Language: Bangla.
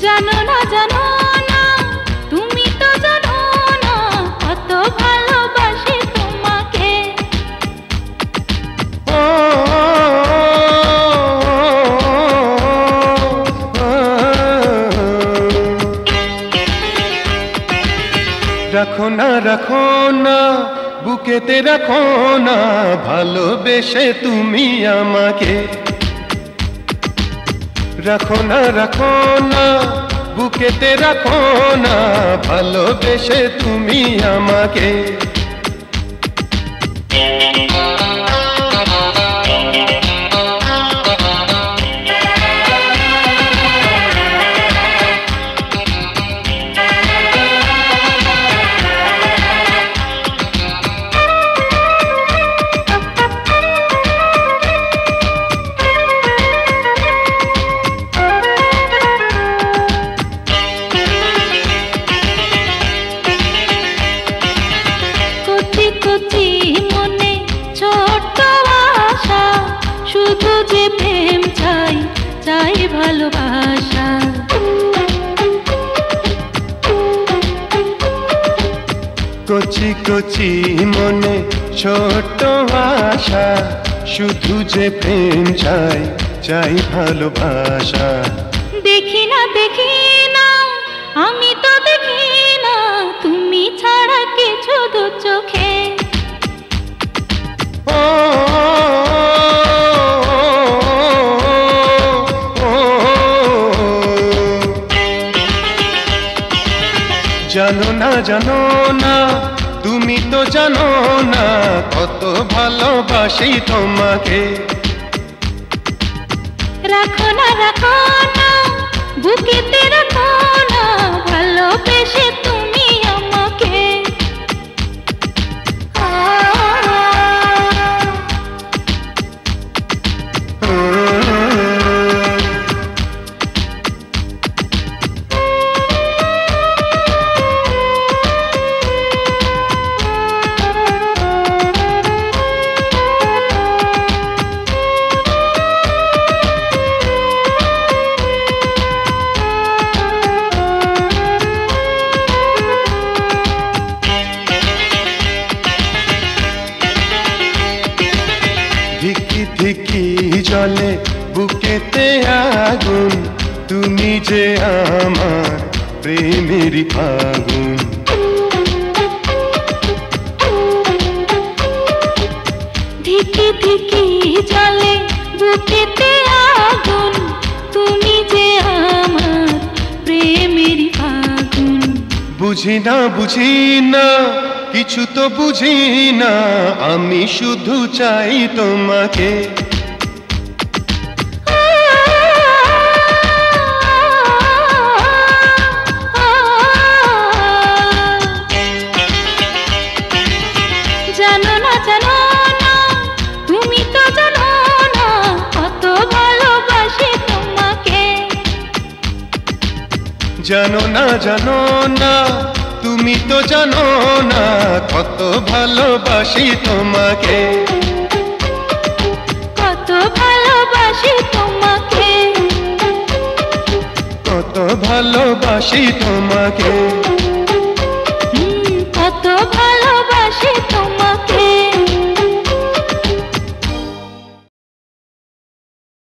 জানো না জানো না, তুমি তো জানো না কত ভালোবাসি তোমাকে। রাখো না রাখো না, বুকেতে রাখো না, ভালোবেসে তুমি আমাকে। রাখো না রাখো না, বুকেতে রাখো না, ভালোবেসে তুমি আমাকে। কচি মনে ছোট্ট আশা, শুধু যে প্রেম চাই, চাই ভালোবাসা। কচি কচি মনে ছোট্ট আশা, শুধু যে প্রেম চাই, চাই ভালোবাসা। দেখি না আমি তো দেখি না, তুমি ছাড়া কিছু দু চোখে। জানো না জানো না, তুমি তো জানো না কত ভালোবাসি তোমাকে। রাখো না বুকেতে রাখো না, ভালোবেসে তুমি আমাকে। ধিকি ধিকি জলে বুকেতে আগুন, তুমি যে আমার প্রেমেরই আগুন। ধিকি ধিকি জলে বুকেতে আগুন, তুমি যে আমার প্রেমেরই আগুন। বুঝি না কিছু তো বুঝি না, আমি শুধু চাই তোমাকে। জানো না তুমি তো জানো না কত ভালোবাসি তোমাকে। জানো না তুমি তো জানো না কত ভালোবাসি তোমাকে। কত ভালোবাসি তোমাকে, কত ভালোবাসি তোমাকে। কত ভালোবাসি তোমাকে।